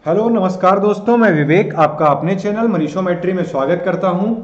Hello नमस्कार दोस्तों, मैं विवेक आपका अपने चैनल मनीषोमेट्री में स्वागत करता हूं।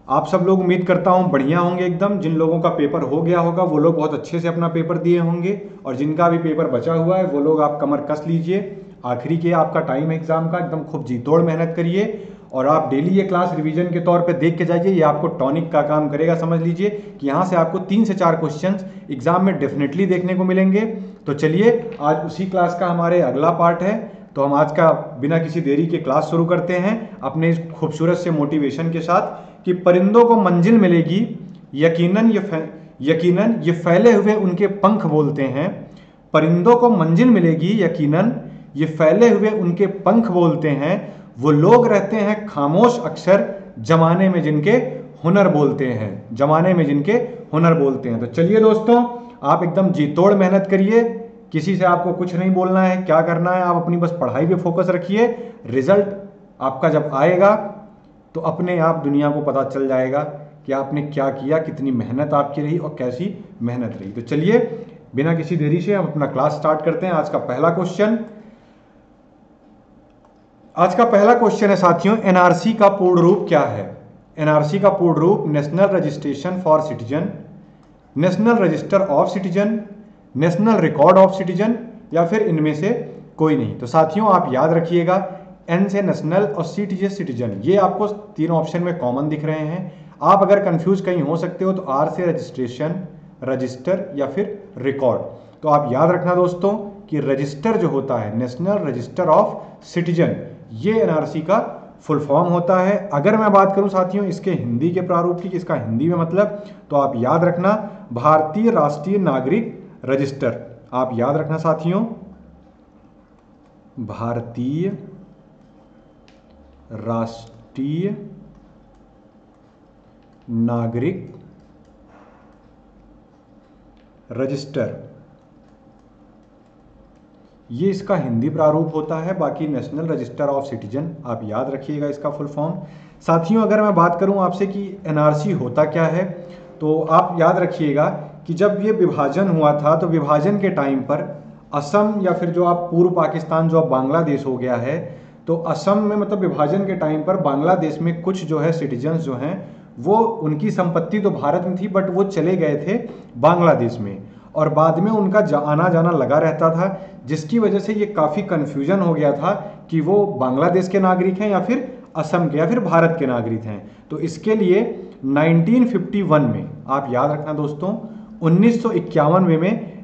आप सब लोग उम्मीद करता हूं बढ़िया होंगे एकदम। जिन लोगों का पेपर हो गया होगा वो लोग बहुत अच्छे से अपना पेपर दिए होंगे, और जिनका भी पेपर बचा हुआ है वो लोग आप कमर कस लीजिए। आखिरी के आपका टाइम है एग्जाम का, एकदम खूब जी तोड़ मेहनत करिए। और आप डेली ये क्लास रिवीजन के तौर पे देख के जाइए, ये आपको टॉनिक का काम करेगा। समझ लीजिए कि यहाँ से आपको 3 से 4 क्वेश्चंस एग्जाम में डेफिनेटली देखने को मिलेंगे। तो चलिए आज उसी क्लास का हमारे अगला पार्ट है, तो हम आज का बिना किसी देरी के क्लास शुरू करते हैं अपने इस खूबसूरत से मोटिवेशन के साथ कि परिंदों को मंजिल मिलेगी, यकीनन ये फैले हुए उनके पंख बोलते हैं। परिंदों को मंजिल मिलेगी, यकीनन ये फैले हुए उनके पंख बोलते हैं। वो लोग रहते हैं खामोश अक्सर, जमाने में जिनके हुनर बोलते हैं, जमाने में जिनके हुनर बोलते हैं। तो चलिए दोस्तों, आप एकदम जी तोड़ मेहनत करिए। किसी से आपको कुछ नहीं बोलना है, क्या करना है, आप अपनी बस पढ़ाई पे फोकस रखिए। रिजल्ट आपका जब आएगा तो अपने आप दुनिया को पता चल जाएगा कि आपने क्या किया, कितनी मेहनत आपकी रही और कैसी मेहनत रही। तो चलिए बिना किसी देरी से हम अपना क्लास स्टार्ट करते हैं। आज का पहला क्वेश्चन है साथियों, एनआरसी का पूर्ण रूप क्या है? एनआरसी का पूर्ण रूप national registration for citizen, national register of citizen, national record of citizen, या फिर इनमें से कोई नहीं। तो साथियों आप याद रखिएगा, एन से नेशनल और सी से सिटीजन, ये आपको तीन ऑप्शन में कॉमन दिख रहे हैं। आप अगर कंफ्यूज कहीं हो सकते हो तो आर से रजिस्ट्रेशन, रजिस्टर या फिर रिकॉर्ड। तो आप याद रखना दोस्तों कि रजिस्टर जो होता है, नेशनल रजिस्टर ऑफ सिटीजन, ये एनआरसी का फुल फॉर्म होता है। अगर मैं बात करूं साथियों इसके हिंदी के प्रारूप की, इसका हिंदी में मतलब, तो आप याद रखना भारतीय राष्ट्रीय नागरिक रजिस्टर। आप याद रखना साथियों, भारतीय राष्ट्रीय नागरिक रजिस्टर, ये इसका हिंदी प्रारूप होता है। बाकी नेशनल रजिस्टर ऑफ सिटीजन, आप याद रखिएगा इसका फुल फॉर्म। साथियों अगर मैं बात करूं आपसे कि एनआरसी होता क्या है, तो आप याद रखिएगा कि जब ये विभाजन हुआ था तो विभाजन के टाइम पर असम, या फिर जो आप पूर्व पाकिस्तान जो अब बांग्लादेश हो गया है, तो असम में मतलब विभाजन के टाइम पर बांग्लादेश में कुछ जो है सिटीजन्स जो हैं वो, उनकी संपत्ति तो भारत में थी बट वो चले गए थे बांग्लादेश में, और बाद में उनका आना जाना लगा रहता था, जिसकी वजह से ये काफ़ी कन्फ्यूजन हो गया था कि वो बांग्लादेश के नागरिक हैं या फिर असम के या फिर भारत के नागरिक हैं। तो इसके लिए 1951 में, आप याद रखना दोस्तों, 1951 में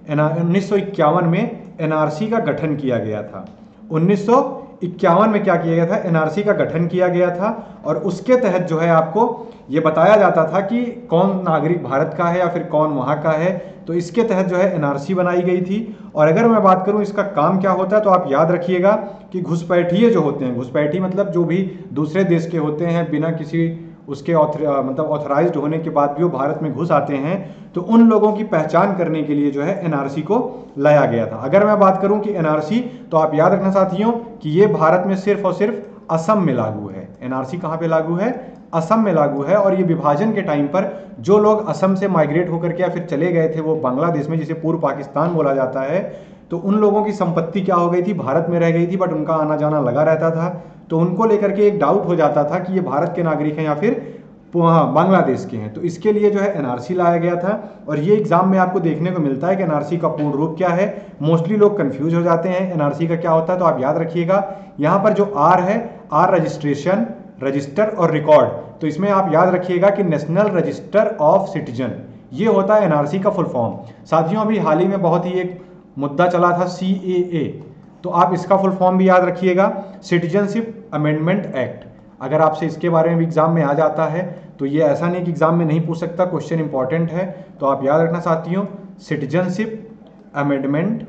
एनआरसी का गठन किया गया था। 1951 में क्या किया गया था, एनआरसी का गठन किया गया था, और उसके तहत जो है आपको ये बताया जाता था कि कौन नागरिक भारत का है या फिर कौन वहाँ का है। तो इसके तहत जो है एनआरसी बनाई गई थी। और अगर मैं बात करूँ इसका काम क्या होता है, तो आप याद रखिएगा कि घुसपैठिए जो होते हैं, घुसपैठी मतलब जो भी दूसरे देश के होते हैं, बिना किसी उसके मतलब ऑथराइज्ड होने के बाद भी वो भारत में घुस आते हैं, तो उन लोगों की पहचान करने के लिए जो है एनआरसी को लाया गया था। अगर मैं बात करूं कि एनआरसी, तो आप याद रखना साथियों कि ये भारत में सिर्फ और सिर्फ असम में लागू है। एनआरसी कहां पे लागू है? असम में लागू है। और ये विभाजन के टाइम पर जो लोग असम से माइग्रेट होकर के या फिर चले गए थे वो बांग्लादेश में, जिसे पूर्व पाकिस्तान बोला जाता है, तो उन लोगों की संपत्ति क्या हो गई थी, भारत में रह गई थी, बट उनका आना जाना लगा रहता था। तो उनको लेकर के एक डाउट हो जाता था कि ये भारत के नागरिक हैं या फिर बांग्लादेश के हैं। तो इसके लिए जो है एनआरसी लाया गया था। और ये एग्जाम में आपको देखने को मिलता है कि एनआरसी का पूर्ण रूप क्या है। मोस्टली लोग कंफ्यूज हो जाते हैं एनआरसी का क्या होता है। तो आप याद रखिएगा यहाँ पर जो आर है, आर रजिस्ट्रेशन, रजिस्टर और रिकॉर्ड, तो इसमें आप याद रखिएगा कि नेशनल रजिस्टर ऑफ सिटीजन, ये होता है एनआरसी का फुल फॉर्म। साथियों अभी हाल ही में बहुत ही एक मुद्दा चला था सीएए, तो आप इसका फुल फॉर्म भी याद रखिएगा, सिटीजनशिप अमेंडमेंट एक्ट। अगर आपसे इसके बारे में भी एग्जाम में आ जाता है तो ये ऐसा नहीं कि एग्जाम में नहीं पूछ सकता, क्वेश्चन इंपॉर्टेंट है। तो आप याद रखना साथियों, सिटीजनशिप अमेंडमेंट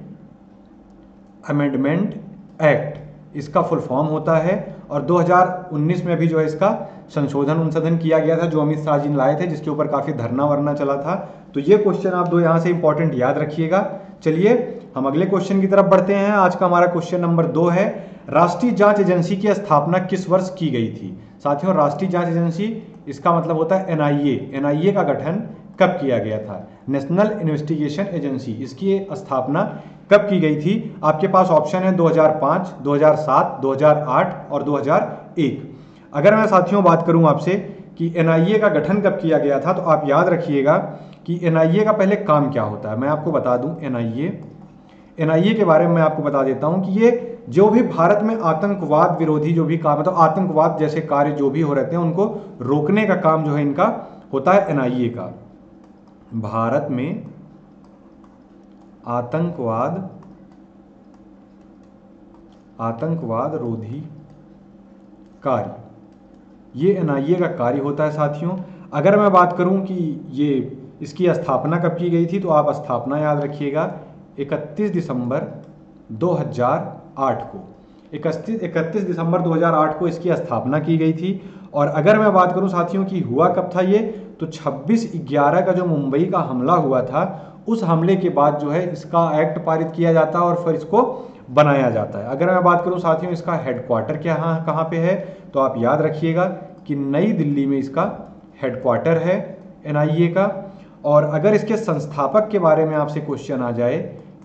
एक्ट इसका फुल फॉर्म होता है। और 2019 में भी जो है इसका संशोधन किया गया था, जो अमित शाह जी ने लाए थे, जिसके ऊपर काफी धरना वरना चला था। तो ये क्वेश्चन आप दो यहाँ से इंपॉर्टेंट याद रखिएगा। चलिए हम अगले क्वेश्चन की तरफ बढ़ते हैं। आज का हमारा क्वेश्चन नंबर 2 है, राष्ट्रीय जांच एजेंसी की स्थापना किस वर्ष की गई थी? साथियों राष्ट्रीय जांच एजेंसी, इसका मतलब होता है एनआईए। एनआईए का गठन कब किया गया था? नेशनल इन्वेस्टिगेशन एजेंसी, इसकी स्थापना कब की गई थी? आपके पास ऑप्शन है 2005, 2007, 2008 और 2001। अगर मैं साथियों बात करूं आपसे कि एनआईए का गठन कब किया गया था, तो आप याद रखिएगा कि एनआईए का पहले काम क्या होता है। मैं आपको बता दूं एनआईए के बारे में मैं आपको बता देता हूं कि ये जो भी भारत में आतंकवाद विरोधी जो भी काम है, तो आतंकवाद जैसे कार्य जो भी हो रहते हैं उनको रोकने का काम जो है इनका होता है एनआईए का। भारत में आतंकवाद रोधी कार्य, ये एनआईए का कार्य होता है साथियों। अगर मैं बात करूं कि ये इसकी स्थापना कब की गई थी, तो आप स्थापना याद रखिएगा 31 दिसंबर 2008 को। 31 दिसंबर 2008 को इसकी स्थापना की गई थी। और अगर मैं बात करूं साथियों कि हुआ कब था ये, तो 26/11 का जो मुंबई का हमला हुआ था, उस हमले के बाद जो है इसका एक्ट पारित किया जाता है और फिर इसको बनाया जाता है। अगर मैं बात करूं साथियों इसका हेडक्वार्टर कहाँ पे है, तो आप याद रखिएगा कि नई दिल्ली में इसका हेडक्वार्टर है एनआईए का। और अगर इसके संस्थापक के बारे में आपसे क्वेश्चन आ जाए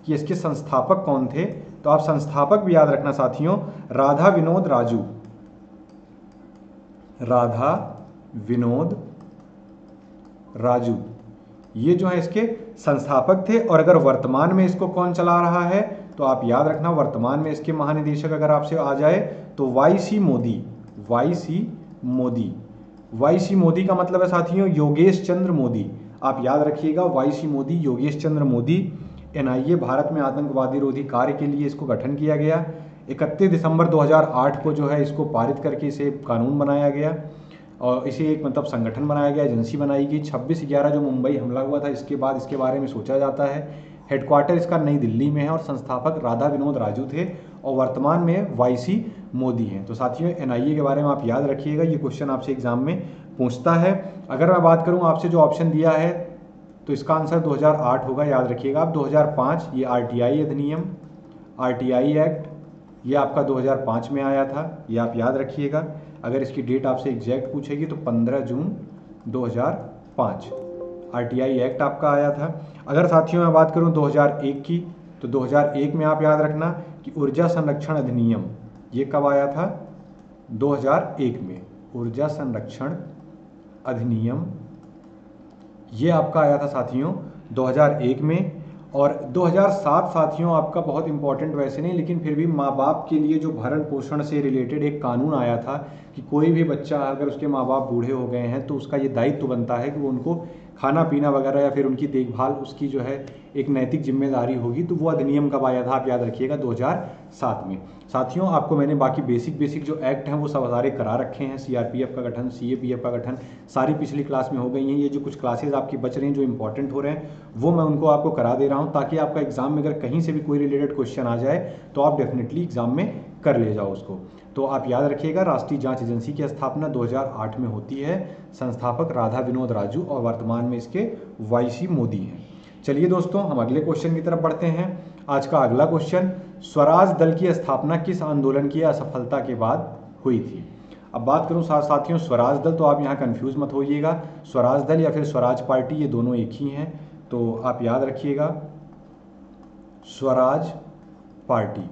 कि इसके संस्थापक कौन थे, तो आप संस्थापक भी याद रखना साथियों, राधा विनोद राजू, ये जो है इसके संस्थापक थे। और अगर वर्तमान में इसको कौन चला रहा है, तो आप याद रखना वर्तमान में इसके महानिदेशक अगर आपसे आ जाए तो वाईसी मोदी का मतलब है साथियों योगेश चंद्र मोदी। आप याद रखिएगा वाईसी मोदी, योगेश चंद्र मोदी। एनआईए भारत में आतंकवादी विरोधी कार्य के लिए इसको गठन किया गया। 31 दिसंबर 2008 को जो है इसको पारित करके इसे कानून बनाया गया और इसे एक मतलब संगठन बनाया गया, एजेंसी बनाई गई। 26/11 जो मुंबई हमला हुआ था इसके बाद इसके बारे में सोचा जाता है। हेडक्वार्टर इसका नई दिल्ली में है और संस्थापक राधा विनोद राजू थे और वर्तमान में वाईसी मोदी हैं। तो साथियों एनआईए के बारे में आप याद रखिएगा, ये क्वेश्चन आपसे एग्जाम में पूछता है। अगर मैं बात करूं आपसे जो ऑप्शन दिया है, तो इसका आंसर 2008 होगा, याद रखिएगा आप। 2005 ये आरटीआई अधिनियम, आरटीआई एक्ट, ये आपका 2005 में आया था, ये आप याद रखिएगा। अगर इसकी डेट आपसे एग्जैक्ट पूछेगी तो 15 जून 2005 आरटीआई एक्ट आपका आया था। अगर साथियों मैं बात करूं 2001 की, तो 2001 में आप याद रखना कि ऊर्जा संरक्षण अधिनियम, ये कब आया था? 2001 में ऊर्जा संरक्षण अधिनियम ये आपका आया था साथियों 2001 में। और 2007 साथियों आपका बहुत इंपॉर्टेंट वैसे नहीं, लेकिन फिर भी माँ बाप के लिए जो भरण पोषण से रिलेटेड एक कानून आया था कि कोई भी बच्चा अगर उसके माँ बाप बूढ़े हो गए हैं तो उसका ये दायित्व बनता है कि वो उनको खाना पीना वगैरह या फिर उनकी देखभाल उसकी जो है एक नैतिक जिम्मेदारी होगी। तो वो अधिनियम कब आया था आप याद रखिएगा 2007 में। साथियों आपको मैंने बाकी बेसिक जो एक्ट हैं वो सब सारे करा रखे हैं। सीआरपीएफ का गठन, सीएपीएफ का गठन सारी पिछली क्लास में हो गई हैं। ये जो कुछ क्लासेज आपकी बच रही हैं जो इंपॉर्टेंट हो रहे हैं वो मैं उनको आपको करा दे रहा हूँ, ताकि आपका एग्जाम में अगर कहीं से भी कोई रिलेटेड क्वेश्चन आ जाए तो आप डेफिनेटली एग्जाम में कर ले जाओ उसको। तो आप याद रखिएगा राष्ट्रीय जांच एजेंसी की स्थापना 2008 में होती है। संस्थापक राधा विनोद राजू और वर्तमान में इसके वाईसी मोदी हैं। चलिए दोस्तों हम अगले क्वेश्चन की तरफ बढ़ते हैं। आज का अगला क्वेश्चन, स्वराज दल की स्थापना किस आंदोलन की असफलता के बाद हुई थी? अब बात करूं साथियों स्वराज दल, तो आप यहाँ कंफ्यूज मत होइएगा, स्वराज दल या फिर स्वराज पार्टी ये दोनों एक ही हैं। तो आप याद रखिएगा स्वराज पार्टी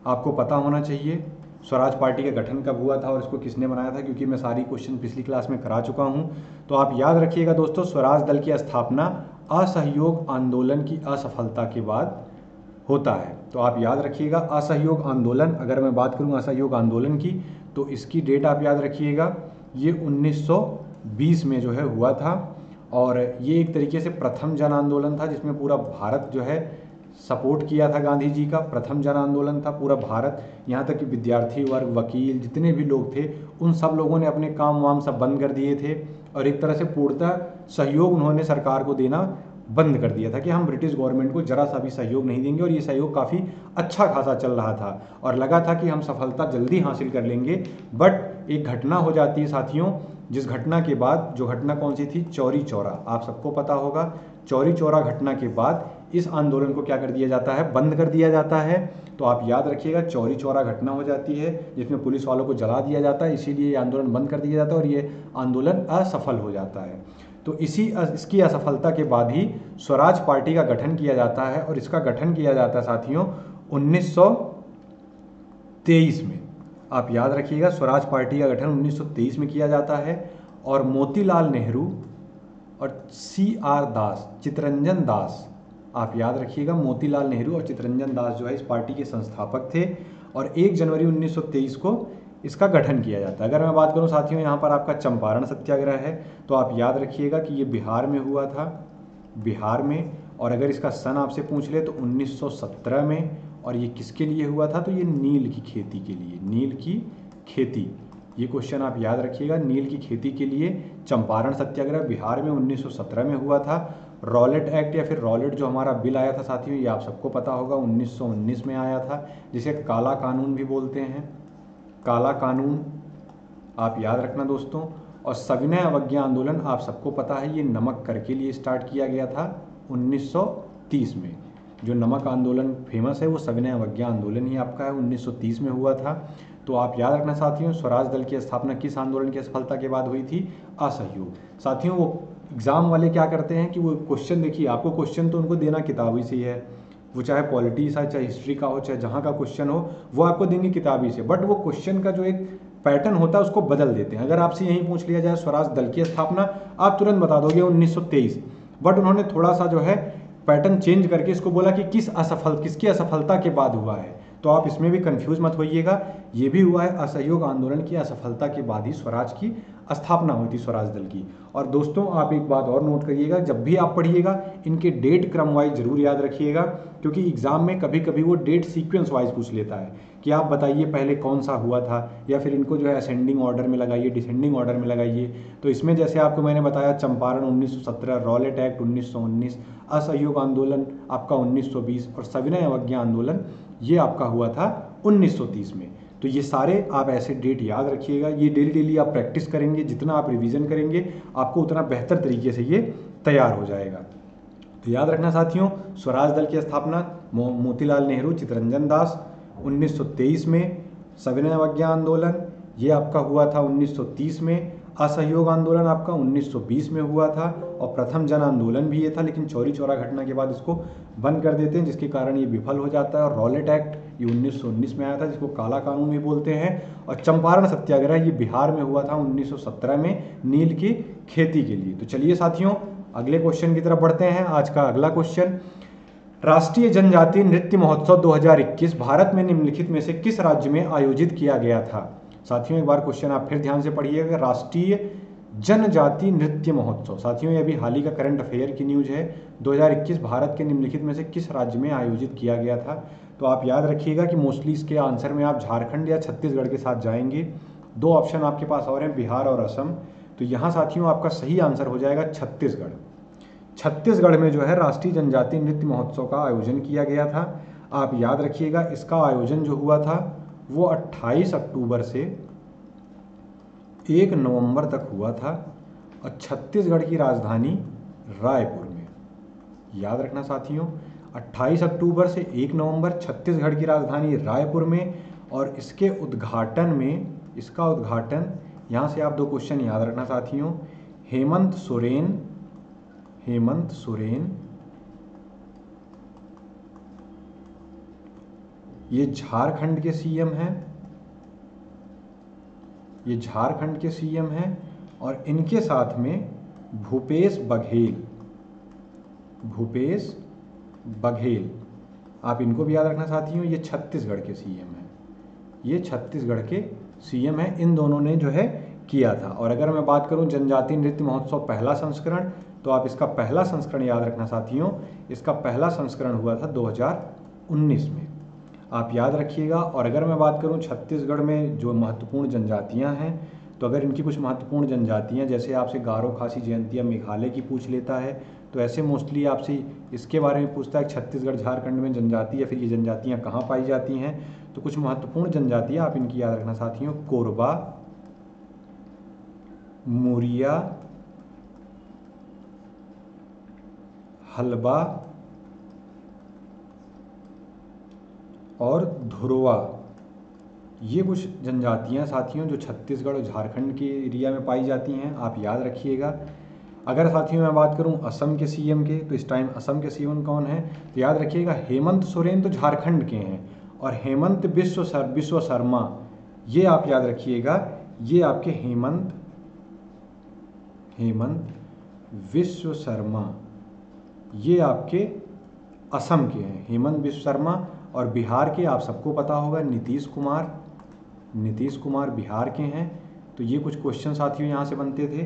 आपको पता होना चाहिए। स्वराज पार्टी का गठन कब हुआ था और इसको किसने बनाया था, क्योंकि मैं सारी क्वेश्चन पिछली क्लास में करा चुका हूं। तो आप याद रखिएगा दोस्तों स्वराज दल की स्थापना असहयोग आंदोलन की असफलता के बाद होता है। तो आप याद रखिएगा असहयोग आंदोलन, अगर मैं बात करूं असहयोग आंदोलन की तो इसकी डेट आप याद रखिएगा ये 1920 में जो है हुआ था। और ये एक तरीके से प्रथम जन आंदोलन था जिसमें पूरा भारत जो है सपोर्ट किया था गांधी जी का। प्रथम जन आंदोलन था पूरा भारत, यहाँ तक कि विद्यार्थी वर्ग, वकील, जितने भी लोग थे उन सब लोगों ने अपने काम वाम सब बंद कर दिए थे और एक तरह से पूर्णतः सहयोग उन्होंने सरकार को देना बंद कर दिया था कि हम ब्रिटिश गवर्नमेंट को जरा सा भी सहयोग नहीं देंगे। और ये सहयोग काफ़ी अच्छा खासा चल रहा था और लगा था कि हम सफलता जल्दी हासिल कर लेंगे। बट एक घटना हो जाती है साथियों, जिस घटना के बाद, जो घटना कौन सी थी, चौरी चौरा, आप सबको पता होगा। चौरी चौरा घटना के बाद इस आंदोलन को क्या कर दिया जाता है, बंद कर दिया जाता है। तो आप याद रखिएगा चौरी चौरा घटना हो जाती है जिसमें पुलिस वालों को जला दिया जाता है, इसीलिए ये आंदोलन बंद कर दिया जाता है और ये आंदोलन असफल हो जाता है। तो इसकी असफलता के बाद ही स्वराज पार्टी का गठन किया जाता है, और इसका गठन किया जाता है साथियों 1923 में। आप याद रखिएगा, स्वराज पार्टी का गठन 1923 में किया जाता है, और मोतीलाल नेहरू और CR दास, चितरंजन दास, आप याद रखिएगा, मोतीलाल नेहरू और चितरंजन दास जो है इस पार्टी के संस्थापक थे, और 1 जनवरी 1923 को इसका गठन किया जाता है। अगर मैं बात करूं साथियों यहाँ पर आपका चंपारण सत्याग्रह है, तो आप याद रखिएगा कि ये बिहार में हुआ था, बिहार में। और अगर इसका सन आपसे पूछ ले तो 1917 में। और ये किसके लिए हुआ था, तो ये नील की खेती के लिए, नील की खेती। ये क्वेश्चन आप याद रखिएगा, नील की खेती के लिए चंपारण सत्याग्रह बिहार में 1917 में हुआ था। रॉलेट एक्ट या फिर रॉलेट जो हमारा बिल आया था साथियों, ये आप सबको पता होगा 1919 में आया था, जिसे काला कानून भी बोलते हैं, काला कानून, आप याद रखना दोस्तों। और सविनय अवज्ञा आंदोलन आप सबको पता है, ये नमक कर के लिए स्टार्ट किया गया था 1930 में। जो नमक आंदोलन फेमस है वो सविनय अवज्ञा आंदोलन ही आपका है, 1930 में हुआ था। तो आप याद रखना साथियों, स्वराज दल की स्थापना किस आंदोलन की असफलता के बाद हुई थी, असहयोग। साथियों वो एग्जाम वाले क्या करते हैं कि वो क्वेश्चन, देखिए आपको क्वेश्चन तो उनको देना किताबी से ही है, वो चाहे पॉलिटी का, चाहे हिस्ट्री का हो, चाहे जहाँ का क्वेश्चन हो, वो आपको देंगे किताबी से, बट वो क्वेश्चन का जो एक पैटर्न होता है उसको बदल देते हैं। अगर आपसे यही पूछ लिया जाए स्वराज दल की स्थापना, आप तुरंत बता दोगे 1923, बट उन्होंने थोड़ा सा जो है पैटर्न चेंज करके इसको बोला कि किसकी असफलता के बाद हुआ है। तो आप इसमें भी कंफ्यूज मत होइएगा, ये भी हुआ है असहयोग आंदोलन की असफलता के बाद ही स्वराज की स्थापना हुई थी, स्वराज दल की। और दोस्तों आप एक बात और नोट करिएगा, जब भी आप पढ़िएगा इनके डेट क्रम वाइज जरूर याद रखिएगा, क्योंकि एग्जाम में कभी कभी वो डेट सीक्वेंस वाइज पूछ लेता है कि आप बताइए पहले कौन सा हुआ था, या फिर इनको जो है असेंडिंग ऑर्डर में लगाइए, डिसेंडिंग ऑर्डर में लगाइए। तो इसमें जैसे आपको मैंने बताया चंपारण 1917, रॉलेट एक्ट 1919, असहयोग आंदोलन आपका 1920, और सविनय अवज्ञा आंदोलन ये आपका हुआ था 1930 में। तो ये सारे आप ऐसे डेट याद रखिएगा, ये डेली आप प्रैक्टिस करेंगे, जितना आप रिवीजन करेंगे आपको उतना बेहतर तरीके से ये तैयार हो जाएगा। तो याद रखना साथियों, स्वराज दल की स्थापना मोतीलाल नेहरू, चितरंजन दास 1923 में, सविनय अवज्ञा आंदोलन ये आपका हुआ था 1930 में, असहयोग आंदोलन आपका 1920 में हुआ था, और प्रथम जन आंदोलन भी ये था, लेकिन चौरी चौरा घटना के बाद इसको बंद कर देते हैं, जिसके कारण ये विफल हो जाता है। और रॉलेट एक्ट ये 1919 में आया था, जिसको काला कानून भी बोलते हैं। और चंपारण सत्याग्रह ये बिहार में हुआ था 1917 में, नील की खेती के लिए। तो चलिए साथियों अगले क्वेश्चन की तरफ बढ़ते हैं। आज का अगला क्वेश्चन, राष्ट्रीय जनजातीय नृत्य महोत्सव 2021 भारत में निम्नलिखित में से किस राज्य में आयोजित किया गया था। साथियों एक बार क्वेश्चन आप फिर ध्यान से पढ़िएगा, राष्ट्रीय जनजातीय नृत्य महोत्सव, साथियों ये अभी हाल ही का करंट अफेयर की न्यूज है, 2021 भारत के निम्नलिखित में से किस राज्य में आयोजित किया गया था। तो आप याद रखिएगा कि मोस्टली इसके आंसर में आप झारखंड या छत्तीसगढ़ के साथ जाएंगे। दो ऑप्शन आपके पास और हैं, बिहार और असम। तो यहाँ साथियों आपका सही आंसर हो जाएगा छत्तीसगढ़। छत्तीसगढ़ में जो है राष्ट्रीय जनजातीय नृत्य महोत्सव का आयोजन किया गया था। आप याद रखिएगा इसका आयोजन जो हुआ था वो 28 अक्टूबर से 1 नवंबर तक हुआ था, और छत्तीसगढ़ की राजधानी रायपुर में। याद रखना साथियों, 28 अक्टूबर से 1 नवंबर छत्तीसगढ़ की राजधानी रायपुर में। और इसके उद्घाटन में, इसका उद्घाटन, यहाँ से आप दो क्वेश्चन याद रखना साथियों, हेमंत सोरेन ये झारखंड के सीएम हैं, ये झारखंड के सीएम हैं, और इनके साथ में भूपेश बघेल, आप इनको भी याद रखना साथियों, ये छत्तीसगढ़ के सीएम हैं, ये छत्तीसगढ़ के सीएम हैं। इन दोनों ने जो है किया था। और अगर मैं बात करूं जनजातीय नृत्य महोत्सव पहला संस्करण, तो आप इसका पहला संस्करण याद रखना साथियों, इसका पहला संस्करण हुआ था 2019 में, आप याद रखिएगा। और अगर मैं बात करूं छत्तीसगढ़ में जो महत्वपूर्ण जनजातियां हैं, तो अगर इनकी कुछ महत्वपूर्ण जनजातियां, जैसे आपसे गारो, खासी, जयंतिया, मेघालय की पूछ लेता है, तो ऐसे मोस्टली आपसे इसके बारे में पूछता है छत्तीसगढ़ झारखंड में जनजाति या फिर ये जनजातियां कहाँ पाई जाती हैं। तो कुछ महत्वपूर्ण जनजातियां आप इनकी याद रखना साथियों, कोरबा, मुरिया, हलबा और धुरवा, ये कुछ जनजातियां साथियों जो छत्तीसगढ़ और झारखंड के एरिया में पाई जाती हैं, आप याद रखिएगा। अगर साथियों मैं बात करूं असम के सीएम के, तो इस टाइम असम के सीएम कौन है? तो याद रखिएगा हेमंत सोरेन तो झारखंड के हैं, और हेमंत बिश्व शर्मा, ये आप याद रखिएगा, ये आपके हेमंत विश्व शर्मा, ये आपके असम के हैं, हेमंत बिश्व शर्मा। और बिहार के आप सबको पता होगा नीतीश कुमार बिहार के हैं। तो ये कुछ क्वेश्चन साथियों यहाँ से बनते थे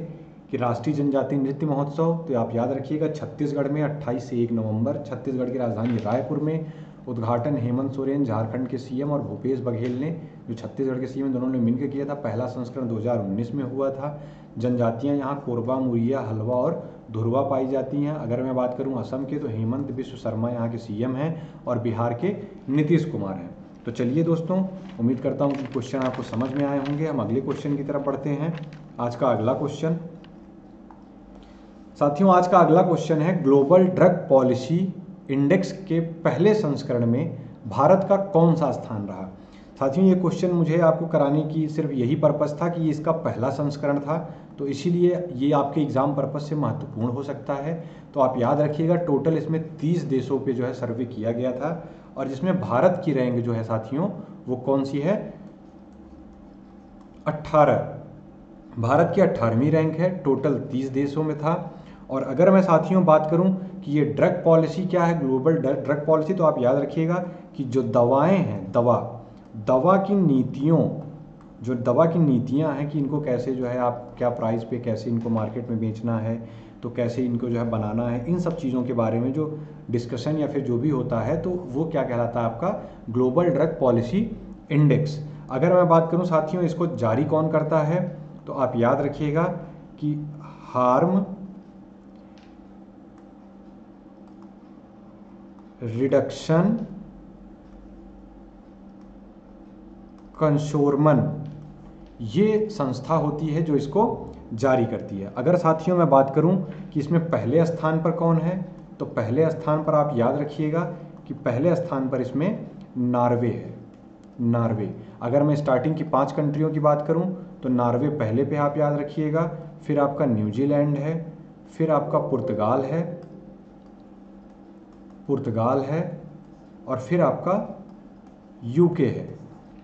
कि राष्ट्रीय जनजातीय नृत्य महोत्सव, तो आप याद रखिएगा छत्तीसगढ़ में 28 से 1 नवंबर, छत्तीसगढ़ की राजधानी रायपुर में। उद्घाटन हेमंत सोरेन झारखंड के सीएम और भूपेश बघेल ने, जो छत्तीसगढ़ के सीएम, दोनों ने मिलकर किया था। पहला संस्करण 2019 में हुआ था। जनजातियाँ यहाँ कोरबा, मुरिया, हलवा और धुरवा पाई जाती हैं। अगर मैं बात करूँ असम के, तो हेमंत बिश्व शर्मा यहाँ के सीएम हैं और बिहार के नीतीश कुमार हैं। तो चलिए दोस्तों, उम्मीद करता हूँ कि क्वेश्चन आपको समझ में आए होंगे। हम अगले क्वेश्चन की तरफ बढ़ते हैं। आज का अगला क्वेश्चन साथियों, आज का अगला क्वेश्चन है, ग्लोबल ड्रग पॉलिसी इंडेक्स के पहले संस्करण में भारत का कौन सा स्थान रहा? साथियों ये क्वेश्चन मुझे आपको कराने की सिर्फ यही पर्पस था कि ये इसका पहला संस्करण था, तो इसीलिए ये आपके एग्जाम पर्पस से महत्वपूर्ण हो सकता है। तो आप याद रखिएगा, टोटल इसमें 30 देशों पे जो है सर्वे किया गया था, और जिसमें भारत की रैंक जो है साथियों वो कौन सी है? 18। भारत की 18वीं रैंक है, टोटल 30 देशों में था। और अगर मैं साथियों बात करूं कि ये ड्रग पॉलिसी क्या है, ग्लोबल ड्रग पॉलिसी, तो आप याद रखिएगा कि जो दवाएं हैं, दवा की नीतियों, जो दवा की नीतियां हैं कि इनको कैसे जो है आप क्या प्राइस पे कैसे इनको मार्केट में बेचना है, तो कैसे इनको जो है बनाना है, इन सब चीज़ों के बारे में जो डिस्कशन या फिर जो भी होता है, तो वो क्या कहलाता है आपका ग्लोबल ड्रग पॉलिसी इंडेक्स। अगर मैं बात करूं साथियों इसको जारी कौन करता है, तो आप याद रखिएगा कि हार्म रिडक्शन कंसोर्मन, ये संस्था होती है जो इसको जारी करती है। अगर साथियों मैं बात करूं कि इसमें पहले स्थान पर कौन है, तो पहले स्थान पर आप याद रखिएगा कि पहले स्थान पर इसमें नॉर्वे है, नॉर्वे। अगर मैं स्टार्टिंग की 5 कंट्रियों की बात करूं तो नॉर्वे पहले पे आप याद रखिएगा, फिर आपका न्यूजीलैंड है, फिर आपका पुर्तगाल है, और फिर आपका यूके है,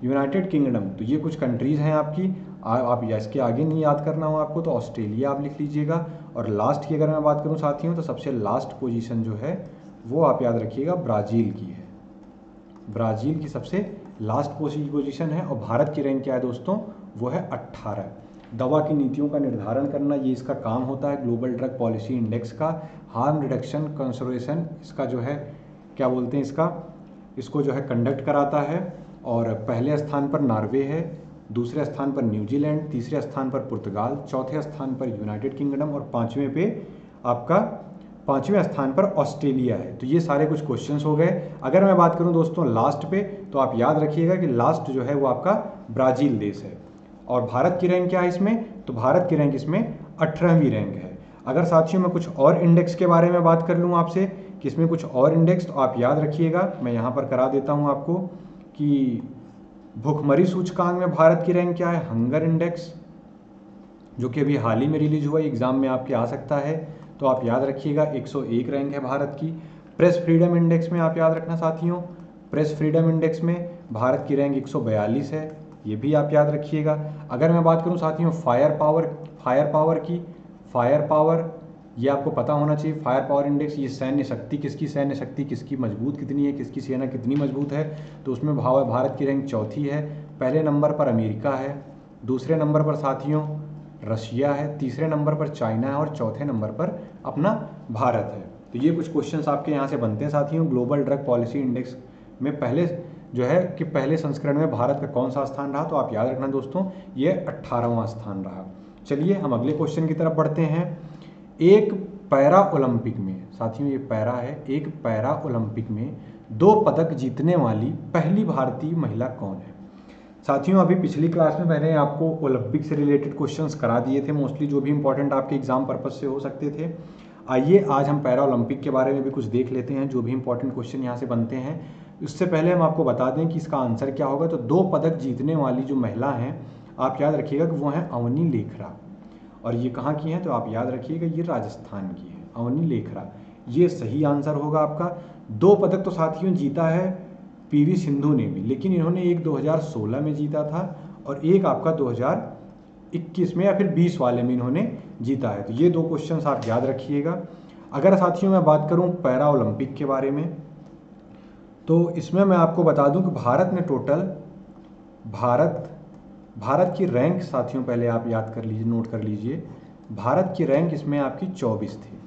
यूनाइटेड किंगडम। तो ये कुछ कंट्रीज़ हैं आपकी। आप इसके आगे नहीं याद करना हो आपको, तो ऑस्ट्रेलिया आप लिख लीजिएगा। और लास्ट की अगर मैं बात करूं साथियों, तो सबसे लास्ट पोजीशन जो है वो आप याद रखिएगा ब्राज़ील की है, ब्राज़ील की सबसे लास्ट पोजीशन है। और भारत की रैंक क्या है दोस्तों, वो है 18। दवा की नीतियों का निर्धारण करना, ये इसका काम होता है ग्लोबल ड्रग पॉलिसी इंडेक्स का। हार्म रिडक्शन कंसर्वेशन इसका जो है क्या बोलते हैं इसको जो है कंडक्ट कराता है। और पहले स्थान पर नॉर्वे है, दूसरे स्थान पर न्यूजीलैंड, तीसरे स्थान पर पुर्तगाल, चौथे स्थान पर यूनाइटेड किंगडम, और पाँचवें स्थान पर ऑस्ट्रेलिया है। तो ये सारे कुछ क्वेश्चंस हो गए। अगर मैं बात करूं दोस्तों लास्ट पे, तो आप याद रखिएगा कि लास्ट जो है वो आपका ब्राज़ील देश है। और भारत की रैंक क्या है इसमें, तो भारत की रैंक इसमें 18वीं रैंक है। अगर साथियों मैं कुछ और इंडेक्स के बारे में बात कर लूँ आपसे कि इसमें कुछ और इंडेक्स, तो आप याद रखिएगा, मैं यहाँ पर करा देता हूँ आपको कि भूखमरी सूचकांक में भारत की रैंक क्या है, हंगर इंडेक्स, जो कि अभी हाल ही में रिलीज हुआ, एग्जाम में आपके आ सकता है। तो आप याद रखिएगा 101 रैंक है भारत की। प्रेस फ्रीडम इंडेक्स में आप याद रखना साथियों, प्रेस फ्रीडम इंडेक्स में भारत की रैंक 142 है, ये भी आप याद रखिएगा। अगर मैं बात करूं साथियों फायर पावर, ये आपको पता होना चाहिए। फायर पावर इंडेक्स, ये सैन्य शक्ति किसकी मजबूत कितनी है, किसकी सेना कितनी मजबूत है, तो उसमें भारत की रैंक 4थी है। पहले नंबर पर अमेरिका है, दूसरे नंबर पर साथियों रशिया है, तीसरे नंबर पर चाइना है, और चौथे नंबर पर अपना भारत है। तो ये कुछ क्वेश्चंस आपके यहाँ से बनते हैं साथियों। ग्लोबल ड्रग पॉलिसी इंडेक्स में पहले जो है कि पहले संस्करण में भारत का कौन सा स्थान रहा, तो आप याद रखना दोस्तों ये 18वां स्थान रहा। चलिए हम अगले क्वेश्चन की तरफ बढ़ते हैं। एक पैरा ओलंपिक में साथियों, ये पैरा है, एक पैरा ओलंपिक में 2 पदक जीतने वाली पहली भारतीय महिला कौन है? साथियों अभी पिछली क्लास में मैंने आपको ओलंपिक से रिलेटेड क्वेश्चंस करा दिए थे, मोस्टली जो भी इंपॉर्टेंट आपके एग्जाम पर्पज से हो सकते थे। आइए आज हम पैरा ओलंपिक के बारे में भी कुछ देख लेते हैं, जो भी इंपॉर्टेंट क्वेश्चन यहाँ से बनते हैं। उससे पहले हम आपको बता दें कि इसका आंसर क्या होगा। तो 2 पदक जीतने वाली जो महिला हैं, आप याद रखिएगा कि वो हैं अवनी लेखरा। और ये कहाँ की हैं, तो आप याद रखिएगा ये राजस्थान की है, अवनी लेखरा। ये सही आंसर होगा आपका। 2 पदक तो साथियों जीता है पीवी सिंधु ने भी, लेकिन इन्होंने एक 2016 में जीता था और एक आपका 2021 में या फिर 20 वाले में इन्होंने जीता है। तो ये 2 क्वेश्चंस आप याद रखिएगा। अगर साथियों मैं बात करूं पैरा ओलंपिक के बारे में, तो इसमें मैं आपको बता दूं कि भारत ने टोटल भारत की रैंक साथियों पहले आप याद कर लीजिए, नोट कर लीजिए। भारत की रैंक इसमें आपकी 24 थी।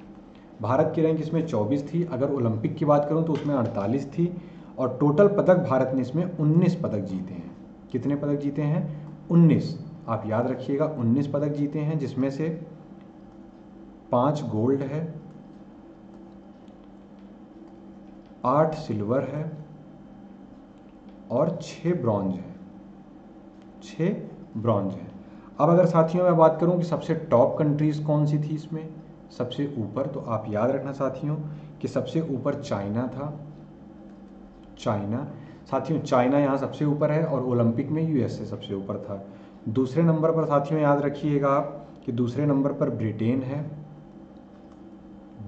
भारत की रैंक इसमें 24 थी। अगर ओलंपिक की बात करूं तो उसमें 48 थी और टोटल पदक भारत ने इसमें 19 पदक जीते हैं। कितने पदक जीते हैं? 19। आप याद रखिएगा 19 पदक जीते हैं, जिसमें से 5 गोल्ड है, 8 सिल्वर है और 6 ब्रॉन्ज है। 6 ब्रॉन्ज है। अब अगर साथियों मैं बात करूं कि सबसे टॉप कंट्रीज कौन सी थी इसमें सबसे ऊपर, तो आप याद रखना साथियों कि सबसे ऊपर चाइना था। चाइना साथियों, चाइना यहाँ सबसे ऊपर है और ओलंपिक में यूएसए सबसे ऊपर था। दूसरे नंबर पर साथियों याद रखिएगा आप कि दूसरे नंबर पर ब्रिटेन है,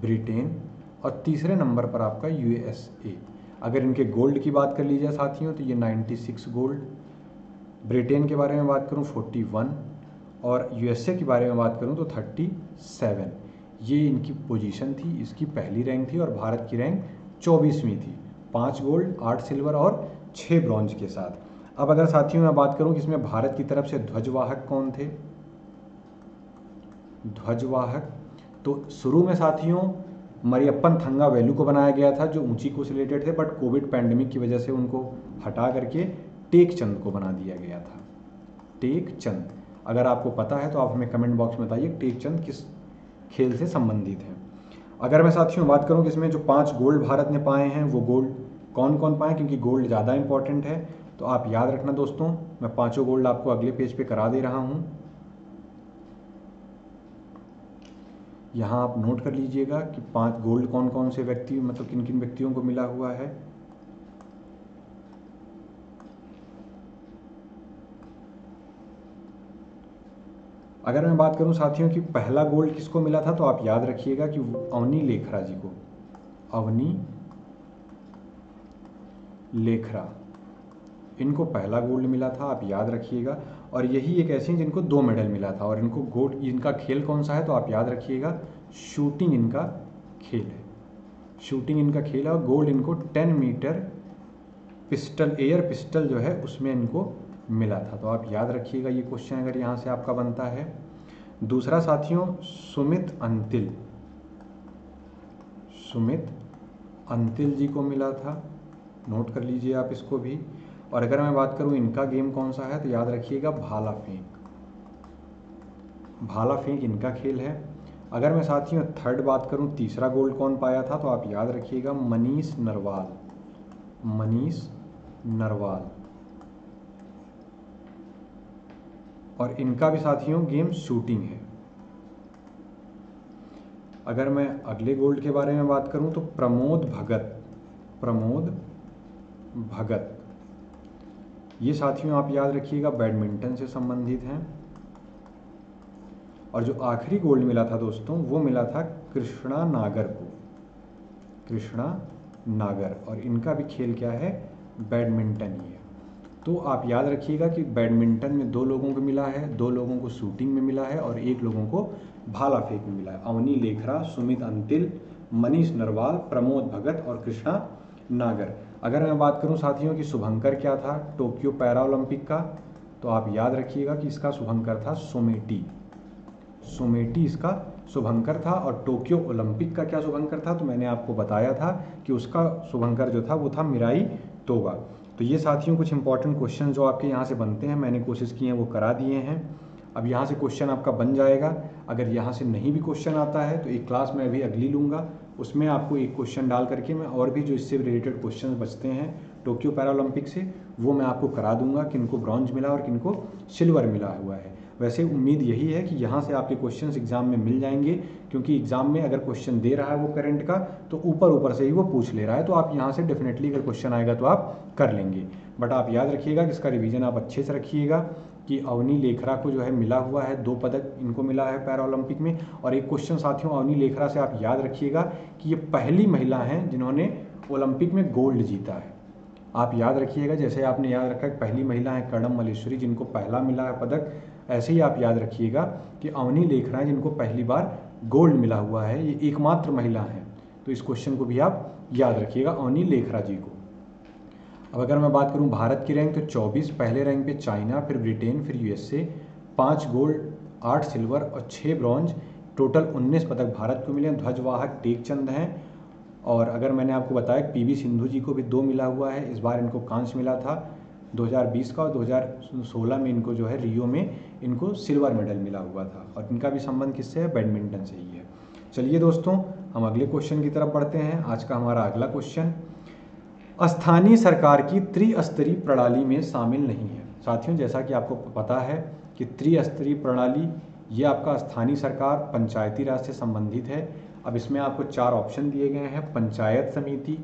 ब्रिटेन, और तीसरे नंबर पर आपका यूएसए। अगर इनके गोल्ड की बात कर लीजिए साथियों तो ये 96 गोल्ड। ब्रिटेन के बारे में बात करूं 41 और यूएसए के बारे में बात करूं तो 37। ये इनकी पोजीशन थी, इसकी पहली रैंक थी और भारत की रैंक 24वीं थी। 5 गोल्ड, 8 सिल्वर और 6 ब्रॉन्ज के साथ। अब अगर साथियों मैं बात करूं कि इसमें भारत की तरफ से ध्वजवाहक कौन थे, ध्वजवाहक, तो शुरू में साथियों मरियप्पन थंगावेलु को बनाया गया था जो ऊंची को से रिलेटेड थे, बट कोविड पैंडेमिक की वजह से उनको हटा करके टेक चंद को बना दिया गया था। टेक चंद, अगर आपको पता है तो आप हमें कमेंट बॉक्स में बताइए टेक चंद किस खेल से संबंधित है। अगर मैं साथियों बात करूं कि इसमें जो 5 गोल्ड भारत ने पाए हैं वो गोल्ड कौन कौन पाए, क्योंकि गोल्ड ज़्यादा इंपॉर्टेंट है, तो आप याद रखना दोस्तों। मैं 5 गोल्ड आपको अगले पेज पे करा दे रहा हूं, यहाँ आप नोट कर लीजिएगा कि 5 गोल्ड कौन कौन से व्यक्ति, मतलब किन किन व्यक्तियों को मिला हुआ है। अगर मैं बात करूं साथियों कि पहला गोल्ड किसको मिला था, तो आप याद रखिएगा कि अवनी लेखरा जी को, अवनी लेखरा, इनको पहला गोल्ड मिला था, आप याद रखिएगा। और यही एक ऐसे हैं जिनको 2 मेडल मिला था और इनको गोल्ड, इनका खेल कौन सा है, तो आप याद रखिएगा शूटिंग इनका खेल है। शूटिंग इनका खेल है और गोल्ड इनको 10 मीटर पिस्टल, एयर पिस्टल जो है उसमें इनको मिला था। तो आप याद रखिएगा ये क्वेश्चन अगर यहाँ से आपका बनता है। दूसरा साथियों सुमित अंतिल, सुमित अंतिल जी को मिला था, नोट कर लीजिए आप इसको भी। और अगर मैं बात करूं इनका गेम कौन सा है, तो याद रखिएगा भाला फेंक, भाला फेंक इनका खेल है। अगर मैं साथियों थर्ड बात करूं तीसरा गोल्ड कौन पाया था, तो आप याद रखिएगा मनीष नरवाल, मनीष नरवाल, और इनका भी साथियों गेम शूटिंग है। अगर मैं अगले गोल्ड के बारे में बात करूं तो प्रमोद भगत, प्रमोद भगत, ये साथियों आप याद रखिएगा बैडमिंटन से संबंधित हैं। और जो आखिरी गोल्ड मिला था दोस्तों वो मिला था कृष्णा नागर को, कृष्णा नागर, और इनका भी खेल क्या है, बैडमिंटन ही है। तो आप याद रखिएगा कि बैडमिंटन में 2 लोगों को मिला है, 2 लोगों को शूटिंग में मिला है और 1 लोगों को भाला फेंक में मिला है। अवनी लेखरा, सुमित अंतिल, मनीष नरवाल, प्रमोद भगत और कृष्णा नागर। अगर मैं बात करूं साथियों कि शुभंकर क्या था टोक्यो पैरा ओलंपिक का, तो आप याद रखिएगा कि इसका शुभंकर था सोमेटी, सोमेटी इसका शुभंकर था। और टोक्यो ओलंपिक का क्या शुभंकर था, तो मैंने आपको बताया था कि उसका शुभंकर जो था वो था मिराई तोगा। तो ये साथियों कुछ इंपॉर्टेंट क्वेश्चन जो आपके यहाँ से बनते हैं मैंने कोशिश की है वो करा दिए हैं। अब यहाँ से क्वेश्चन आपका बन जाएगा। अगर यहाँ से नहीं भी क्वेश्चन आता है तो एक क्लास मैं अभी अगली लूँगा, उसमें आपको एक क्वेश्चन डाल करके मैं और भी जो इससे रिलेटेड क्वेश्चन बचते हैं टोक्यो पैरा ओलंपिक से वो मैं आपको करा दूंगा, किनको ब्रॉन्ज मिला और किनको सिल्वर मिला हुआ है। वैसे उम्मीद यही है कि यहाँ से आपके क्वेश्चंस एग्जाम में मिल जाएंगे, क्योंकि एग्जाम में अगर क्वेश्चन दे रहा है वो करंट का तो ऊपर ऊपर से ही वो पूछ ले रहा है, तो आप यहाँ से डेफिनेटली अगर क्वेश्चन आएगा तो आप कर लेंगे। बट आप याद रखिएगा कि इसका रिवीजन आप अच्छे से रखिएगा, कि अवनी लेखरा को जो है मिला हुआ है 2 पदक इनको मिला है पैरा ओलंपिक में। और एक क्वेश्चन साथियों अवनी लेखरा से आप याद रखिएगा कि ये पहली महिला हैं जिन्होंने ओलंपिक में गोल्ड जीता है। आप याद रखिएगा, जैसे आपने याद रखा कि पहली महिला है कर्णम मल्लेश्वरी जिनको पहला मिला है पदक, ऐसे ही आप याद रखिएगा कि अवनी लेखरा हैं जिनको पहली बार गोल्ड मिला हुआ है, ये एकमात्र महिला हैं। तो इस क्वेश्चन को भी आप याद रखिएगा अवनी लेखरा जी को। अब अगर मैं बात करूं भारत की रैंक तो 24, पहले रैंक पे चाइना, फिर ब्रिटेन, फिर यूएसए। 5 गोल्ड, 8 सिल्वर और 6 ब्रॉन्ज, टोटल 19 पदक भारत को मिले। ध्वजवाहक टेकचंद हैं। और अगर मैंने आपको बताया पीवी सिंधु जी को भी 2 मिला हुआ है, इस बार इनको कांस्य मिला था 2020 का, और 2016 में इनको जो है रियो में इनको सिल्वर मेडल मिला हुआ था। और इनका भी संबंध किससे है? बैडमिंटन से ही है। चलिए दोस्तों हम अगले क्वेश्चन की तरफ बढ़ते हैं। आज का हमारा अगला क्वेश्चन स्थानीय सरकार की त्रिस्तरीय प्रणाली में शामिल नहीं है। साथियों जैसा कि आपको पता है कि त्रिस्तरीय प्रणाली ये आपका स्थानीय सरकार पंचायती राज से संबंधित है। अब इसमें आपको 4 ऑप्शन दिए गए हैं, पंचायत समिति,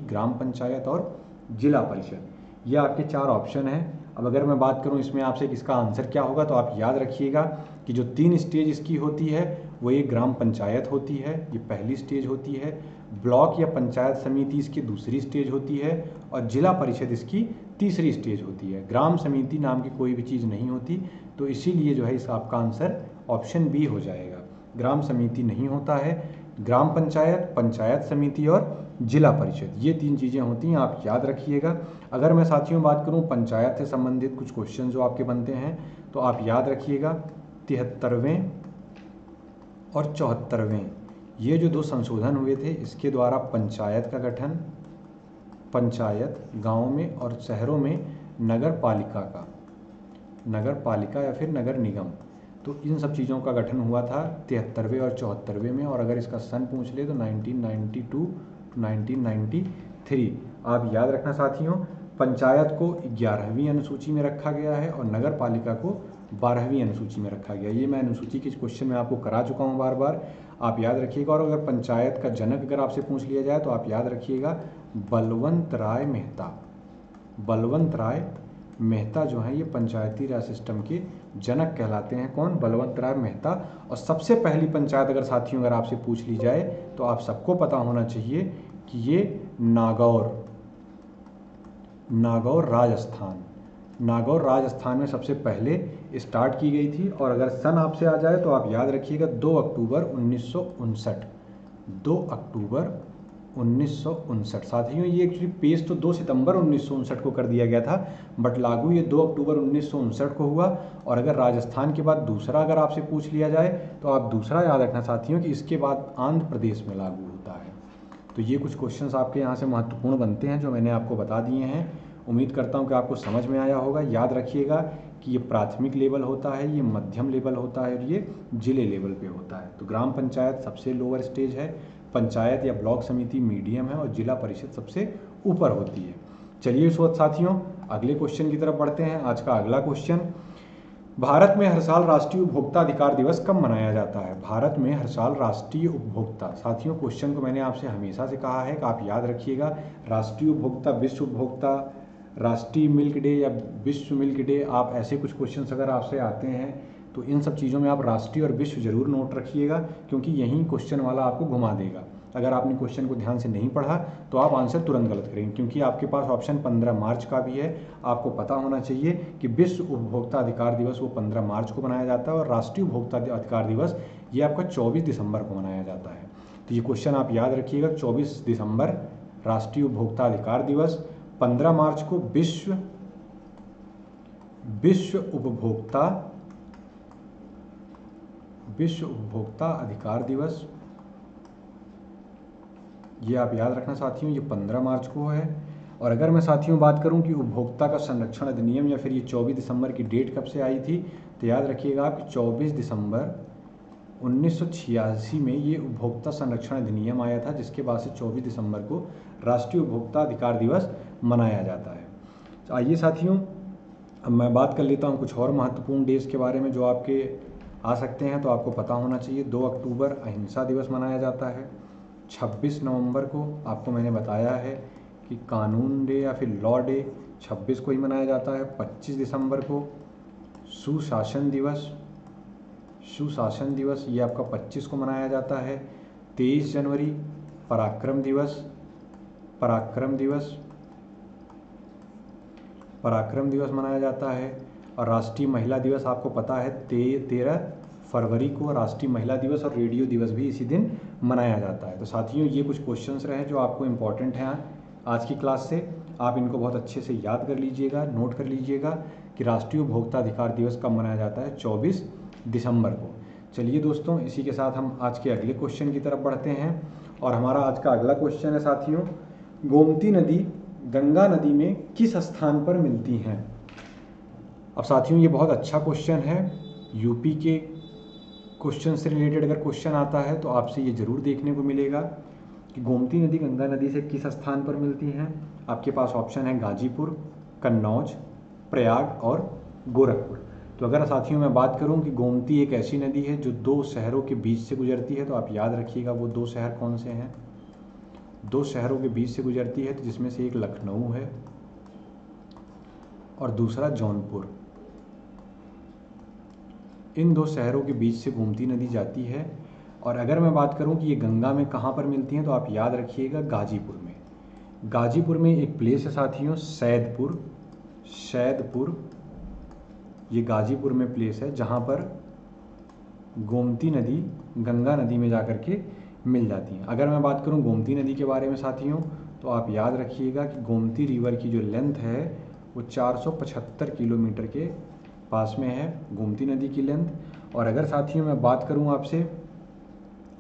ग्राम पंचायत और जिला परिषद। ये आपके 4 ऑप्शन हैं। अब अगर मैं बात करूं इसमें आपसे इसका आंसर क्या होगा, तो आप याद रखिएगा कि जो 3 स्टेज इसकी होती है वो ये ग्राम पंचायत होती है, ये पहली स्टेज होती है। ब्लॉक या पंचायत समिति इसकी दूसरी स्टेज होती है और जिला परिषद इसकी तीसरी स्टेज होती है। ग्राम समिति नाम की कोई भी चीज़ नहीं होती, तो इसीलिए जो है इसका आपका आंसर ऑप्शन बी हो जाएगा। ग्राम समिति नहीं होता है, ग्राम पंचायत, पंचायत समिति और जिला परिषद, ये 3 चीज़ें होती हैं, आप याद रखिएगा। अगर मैं साथियों बात करूं पंचायत से संबंधित कुछ क्वेश्चन जो आपके बनते हैं, तो आप याद रखिएगा 73वें और 74वें ये जो 2 संशोधन हुए थे, इसके द्वारा पंचायत का गठन, पंचायत गाँव में और शहरों में नगर पालिका या फिर नगर निगम, तो इन सब चीज़ों का गठन हुआ था 73वें और 74वें में। और अगर इसका सन पूछ ले तो 1992 टू 1993। आप याद रखना साथियों, पंचायत को 11वीं अनुसूची में रखा गया है और नगर पालिका को 12वीं अनुसूची में रखा गया। ये मैं अनुसूची के क्वेश्चन में आपको करा चुका हूँ बार बार, आप याद रखिएगा। और अगर पंचायत का जनक अगर आपसे पूछ लिया जाए तो आप याद रखिएगा बलवंत राय मेहता जो है ये पंचायती राज सिस्टम के जनक कहलाते हैं। कौन? बलवंत राय मेहता। और सबसे पहली पंचायत अगर साथियों अगर आपसे पूछ ली जाए तो आप सबको पता होना चाहिए कि ये नागौर राजस्थान में सबसे पहले स्टार्ट की गई थी। और अगर सन आपसे आ जाए तो आप याद रखिएगा 2 अक्टूबर 1959। 2 अक्टूबर 1959 साथियों, ये एक्चुअली पेश तो 2 सितंबर 1959 को कर दिया गया था, बट लागू ये 2 अक्टूबर 1959 को हुआ। और अगर राजस्थान के बाद दूसरा अगर आपसे पूछ लिया जाए तो आप दूसरा याद रखना साथियों कि इसके बाद आंध्र प्रदेश में लागू होता है। तो ये कुछ क्वेश्चंस आपके यहाँ से महत्वपूर्ण बनते हैं जो मैंने आपको बता दिए हैं। उम्मीद करता हूँ कि आपको समझ में आया होगा। याद रखिएगा कि ये प्राथमिक लेवल होता है, ये मध्यम लेवल होता है और ये जिले लेवल पे होता है। तो ग्राम पंचायत सबसे लोअर स्टेज है, पंचायत या ब्लॉक समिति मीडियम है और जिला परिषद सबसे ऊपर होती है। चलिए साथियों अगले क्वेश्चन की तरफ बढ़ते हैं। आज का अगला क्वेश्चन, भारत में हर साल राष्ट्रीय उपभोक्ता अधिकार दिवस कब मनाया जाता है? भारत में हर साल राष्ट्रीय उपभोक्ता, साथियों क्वेश्चन को मैंने आपसे हमेशा से कहा है कि आप याद रखिएगा राष्ट्रीय उपभोक्ता, विश्व उपभोक्ता, राष्ट्रीय मिल्क डे या विश्व मिल्क डे, आप ऐसे कुछ क्वेश्चंस अगर आपसे आते हैं तो इन सब चीज़ों में आप राष्ट्रीय और विश्व जरूर नोट रखिएगा, क्योंकि यही क्वेश्चन वाला आपको घुमा देगा। अगर आपने क्वेश्चन को ध्यान से नहीं पढ़ा तो आप आंसर तुरंत गलत करेंगे, क्योंकि आपके पास ऑप्शन 15 मार्च का भी है। आपको पता होना चाहिए कि विश्व उपभोक्ता अधिकार दिवस वो 15 मार्च को मनाया जाता है और राष्ट्रीय उपभोक्ता अधिकार दिवस ये आपका 24 दिसंबर को मनाया जाता है। तो ये क्वेश्चन आप याद रखिएगा, 24 दिसंबर राष्ट्रीय उपभोक्ता अधिकार दिवस, 15 मार्च को विश्व उपभोक्ता अधिकार दिवस, ये आप याद रखना साथियों, ये 15 मार्च को है। और अगर मैं साथियों बात करूं कि उपभोक्ता का संरक्षण अधिनियम या फिर ये 24 दिसंबर की डेट कब से आई थी, तो याद रखिएगा आप 24 दिसंबर 1986 में ये उपभोक्ता संरक्षण अधिनियम आया था, जिसके बाद से 24 दिसंबर को राष्ट्रीय उपभोक्ता अधिकार दिवस मनाया जाता है। तो आइए साथियों अब मैं बात कर लेता हूँ कुछ और महत्वपूर्ण डेज के बारे में जो आपके आ सकते हैं, तो आपको पता होना चाहिए 2 अक्टूबर अहिंसा दिवस मनाया जाता है। 26 नवंबर को आपको मैंने बताया है कि कानून डे या फिर लॉ डे 26 को ही मनाया जाता है। 25 दिसंबर को सुशासन दिवस, सुशासन दिवस ये आपका 25 को मनाया जाता है। 23 जनवरी पराक्रम दिवस, पराक्रम दिवस, पराक्रम दिवस मनाया जाता है। और राष्ट्रीय महिला दिवस आपको पता है 13 फरवरी को राष्ट्रीय महिला दिवस और रेडियो दिवस भी इसी दिन मनाया जाता है। तो साथियों ये कुछ क्वेश्चंस रहे जो आपको इम्पोर्टेंट हैं आज की क्लास से। आप इनको बहुत अच्छे से याद कर लीजिएगा, नोट कर लीजिएगा कि राष्ट्रीय उपभोक्ता अधिकार दिवस कब मनाया जाता है, 24 दिसंबर को। चलिए दोस्तों, इसी के साथ हम आज के अगले क्वेश्चन की तरफ बढ़ते हैं। और हमारा आज का अगला क्वेश्चन है साथियों, गोमती नदी गंगा नदी में किस स्थान पर मिलती हैं। अब साथियों ये बहुत अच्छा क्वेश्चन है। यूपी के क्वेश्चन से रिलेटेड अगर क्वेश्चन आता है तो आपसे ये जरूर देखने को मिलेगा कि गोमती नदी गंगा नदी से किस स्थान पर मिलती हैं। आपके पास ऑप्शन है गाजीपुर, कन्नौज, प्रयाग और गोरखपुर। तो अगर साथियों मैं बात करूं कि गोमती एक ऐसी नदी है जो दो शहरों के बीच से गुजरती है, तो आप याद रखिएगा वो दो शहर कौन से हैं। दो शहरों के बीच से गुजरती है, तो जिसमें से एक लखनऊ है और दूसरा जौनपुर। इन दो शहरों के बीच से गोमती नदी जाती है। और अगर मैं बात करूं कि ये गंगा में कहाँ पर मिलती हैं, तो आप याद रखिएगा गाजीपुर में। गाजीपुर में एक प्लेस है साथियों सैदपुर, सैदपुर ये गाजीपुर में प्लेस है जहाँ पर गोमती नदी गंगा नदी में जाकर के मिल जाती हैं। अगर मैं बात करूं गोमती नदी के बारे में साथियों, तो आप याद रखिएगा कि गोमती रिवर की जो लेंथ है वो 475 किलोमीटर के पास में है, गोमती नदी की लेंथ। और अगर साथियों मैं बात करूं आपसे,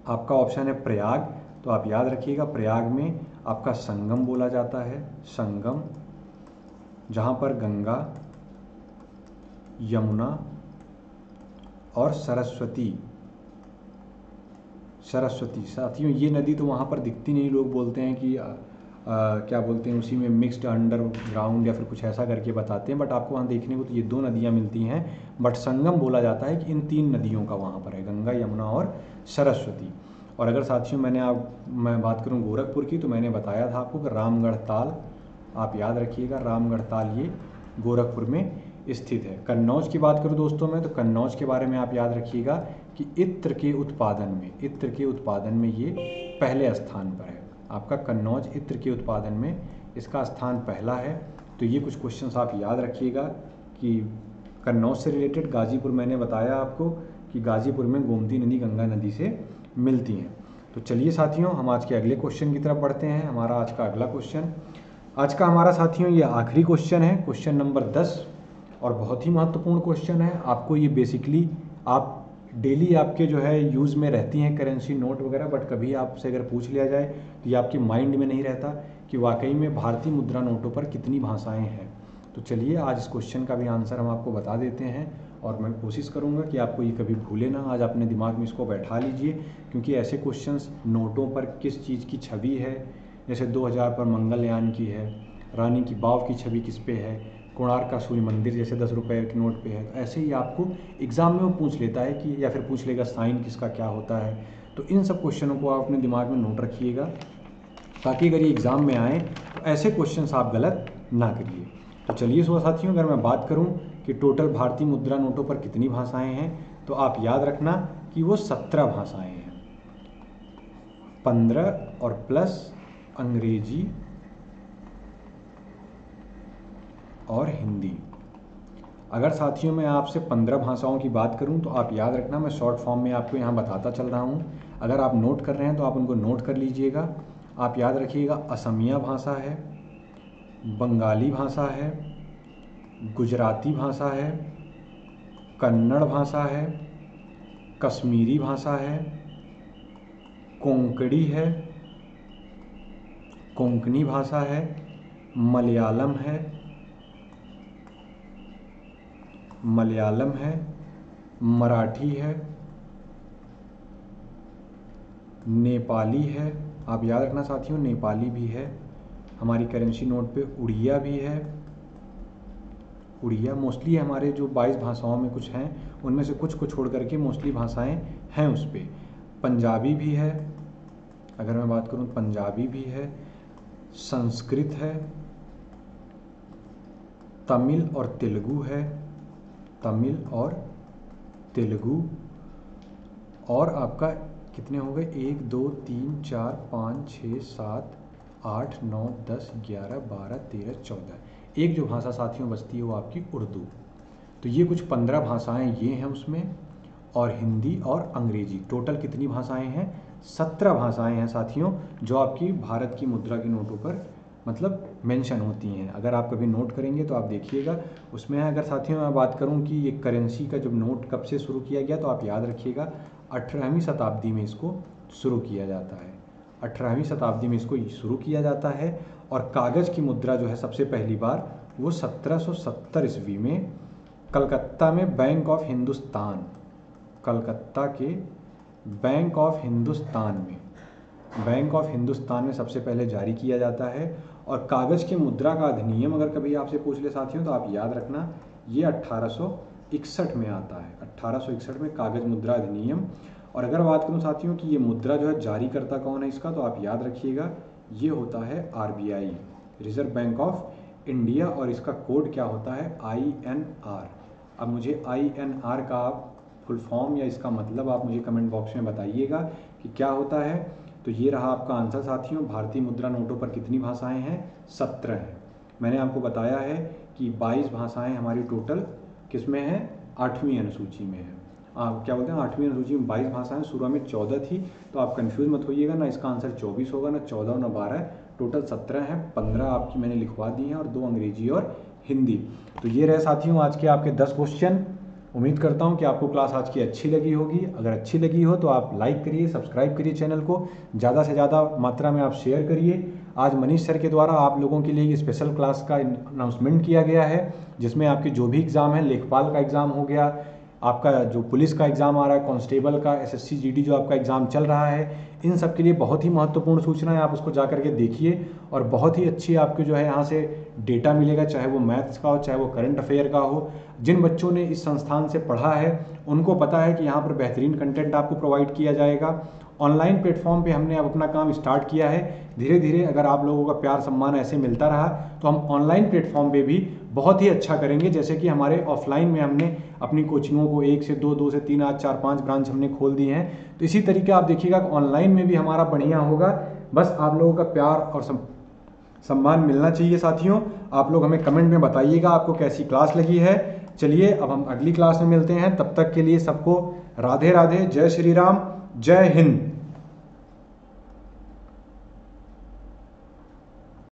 आपका ऑप्शन है प्रयाग, तो आप याद रखिएगा प्रयाग में आपका संगम बोला जाता है, संगम, जहाँ पर गंगा, यमुना और सरस्वती साथियों ये नदी तो वहाँ पर दिखती नहीं। लोग बोलते हैं कि क्या बोलते हैं, उसी में मिक्स्ड अंडरग्राउंड या फिर कुछ ऐसा करके बताते हैं, बट आपको वहाँ देखने को तो ये दो नदियाँ मिलती हैं, बट संगम बोला जाता है कि इन तीन नदियों का वहाँ पर है, गंगा, यमुना और सरस्वती। और अगर साथियों मैं बात करूँ गोरखपुर की, तो मैंने बताया था आपको कि रामगढ़ ताल, आप याद रखिएगा रामगढ़ ताल ये गोरखपुर में स्थित है। कन्नौज की बात करूं दोस्तों मैं, तो कन्नौज के बारे में आप याद रखिएगा कि इत्र के उत्पादन में ये पहले स्थान पर है। आपका कन्नौज इत्र के उत्पादन में इसका स्थान पहला है। तो ये कुछ क्वेश्चंस आप याद रखिएगा कि कन्नौज से रिलेटेड। गाजीपुर मैंने बताया आपको कि गाजीपुर में गोमती नदी गंगा नदी से मिलती हैं। तो चलिए साथियों हम आज के अगले क्वेश्चन की तरफ बढ़ते हैं। हमारा आज का अगला क्वेश्चन, आज का हमारा साथियों ये आखिरी क्वेश्चन है, क्वेश्चन नंबर 10, और बहुत ही महत्वपूर्ण क्वेश्चन है। आपको ये बेसिकली आप डेली आपके जो है यूज़ में रहती हैं करेंसी नोट वगैरह, बट कभी आपसे अगर पूछ लिया जाए तो ये आपके माइंड में नहीं रहता कि वाकई में भारतीय मुद्रा नोटों पर कितनी भाषाएं हैं। तो चलिए आज इस क्वेश्चन का भी आंसर हम आपको बता देते हैं, और मैं कोशिश करूंगा कि आपको ये कभी भूले ना। आज अपने दिमाग में इसको बैठा लीजिए, क्योंकि ऐसे क्वेश्चंस नोटों पर किस चीज़ की छवि है, जैसे 2000 पर मंगलयान की है, रानी की वाव की छवि किस पे है, कोणार्क का सूर्य मंदिर जैसे 10 रुपये के नोट पे है। तो ऐसे ही आपको एग्ज़ाम में वो पूछ लेता है कि, या फिर पूछ लेगा साइन किसका क्या होता है। तो इन सब क्वेश्चनों को आप अपने दिमाग में नोट रखिएगा, ताकि अगर ये एग्ज़ाम में आए तो ऐसे क्वेश्चंस आप गलत ना करिए। तो चलिए साथियों, अगर मैं बात करूं कि टोटल भारतीय मुद्रा नोटों पर कितनी भाषाएं हैं, तो आप याद रखना कि वो 17 भाषाएं हैं, 15 और प्लस अंग्रेजी और हिंदी। अगर साथियों मैं आपसे 15 भाषाओं की बात करूं, तो आप याद रखना, मैं शॉर्ट फॉर्म में आपको यहाँ बताता चल रहा हूँ। अगर आप नोट कर रहे हैं तो आप उनको नोट कर लीजिएगा। आप याद रखिएगा असमिया भाषा है, बंगाली भाषा है, गुजराती भाषा है, कन्नड़ भाषा है, कश्मीरी भाषा है, कोंकणी है, कोंकणी भाषा है, मलयालम है, मराठी है, नेपाली है। आप याद रखना साथियों नेपाली भी है। हमारी करेंसी नोट पे उड़िया भी है। उड़िया मोस्टली हमारे जो 22 भाषाओं में कुछ हैं, उनमें से कुछ को छोड़ करके मोस्टली भाषाएं हैं उस पर। पंजाबी भी है, अगर मैं बात करूं पंजाबी भी है, संस्कृत है, तमिल और तेलुगु है, तमिल और तेलुगु, और आपका कितने हो गए, 1 2 3 4 5 6 7 8 9 10 11 12 13 14, एक जो भाषा साथियों बचती है वो आपकी उर्दू। तो ये कुछ 15 भाषाएं ये हैं उसमें, और हिंदी और अंग्रेजी, टोटल कितनी भाषाएं हैं, 17 भाषाएं हैं साथियों, जो आपकी भारत की मुद्रा के नोटों पर मतलब मेंशन होती हैं। अगर आप कभी नोट करेंगे तो आप देखिएगा उसमें है। अगर साथियों मैं बात करूं कि ये करेंसी का जब नोट कब से शुरू किया गया, तो आप याद रखिएगा 18वीं शताब्दी में इसको शुरू किया जाता है, 18वीं शताब्दी में इसको शुरू किया जाता है। और कागज़ की मुद्रा जो है सबसे पहली बार वो 1770 ईस्वी में कलकत्ता में बैंक ऑफ हिंदुस्तान, कलकत्ता के बैंक ऑफ हिंदुस्तान में सबसे पहले जारी किया जाता है। और कागज़ के मुद्रा का अधिनियम अगर कभी आपसे पूछ ले साथियों, तो आप याद रखना ये 1861 में आता है, 1861 में कागज़ मुद्रा अधिनियम। और अगर बात करूं साथियों कि ये मुद्रा जो है जारी करता कौन है इसका, तो आप याद रखिएगा ये होता है RBI, reserve bank of India, और इसका कोड क्या होता है INR। अब मुझे INR का आप फुल फॉर्म या इसका मतलब आप मुझे कमेंट बॉक्स में बताइएगा कि क्या होता है। तो ये रहा आपका आंसर साथियों। भारतीय मुद्रा नोटों पर कितनी भाषाएं हैं, 17 हैं। मैंने आपको बताया है कि 22 भाषाएं हमारी टोटल किस में है, 8वीं अनुसूची में है। आप क्या बोलते हैं, 8वीं अनुसूची में 22 भाषाएं, शुरू में 14 थी, तो आप कंफ्यूज मत होइएगा, ना इसका आंसर 24 होगा, ना 14 ना 12, टोटल 17 हैं। 15 आपकी मैंने लिखवा दी हैं और 2 अंग्रेजी और हिंदी। तो ये रहे साथियों आज के आपके 10 क्वेश्चन। उम्मीद करता हूँ कि आपको क्लास आज की अच्छी लगी होगी। अगर अच्छी लगी हो तो आप लाइक करिए, सब्सक्राइब करिए चैनल को, ज़्यादा से ज़्यादा मात्रा में आप शेयर करिए। आज मनीष सर के द्वारा आप लोगों के लिए स्पेशल क्लास का अनाउंसमेंट किया गया है, जिसमें आपके जो भी एग्ज़ाम है, लेखपाल का एग्ज़ाम हो गया, आपका जो पुलिस का एग्ज़ाम आ रहा है, कांस्टेबल का, SSC GD जो आपका एग्ज़ाम चल रहा है, इन सब के लिए बहुत ही महत्वपूर्ण सूचना है। आप उसको जा करके देखिए और बहुत ही अच्छी आपके जो है यहाँ से डेटा मिलेगा, चाहे वो मैथ्स का हो, चाहे वो करंट अफेयर का हो। जिन बच्चों ने इस संस्थान से पढ़ा है उनको पता है कि यहाँ पर बेहतरीन कंटेंट आपको प्रोवाइड किया जाएगा। ऑनलाइन प्लेटफॉर्म पे हमने अब अपना काम स्टार्ट किया है। धीरे धीरे अगर आप लोगों का प्यार सम्मान ऐसे मिलता रहा तो हम ऑनलाइन प्लेटफॉर्म पे भी बहुत ही अच्छा करेंगे। जैसे कि हमारे ऑफलाइन में हमने अपनी कोचिंगों को 1 से 2, 2 से 3, आज 4, 5 ब्रांच हमने खोल दी हैं। तो इसी तरीके आप देखिएगा ऑनलाइन में भी हमारा बढ़िया होगा। बस आप लोगों का प्यार और सम्मान मिलना चाहिए साथियों। आप लोग हमें कमेंट में बताइएगा आपको कैसी क्लास लगी है। चलिए अब हम अगली क्लास में मिलते हैं, तब तक के लिए सबको राधे राधे, जय श्री राम, जय हिंद।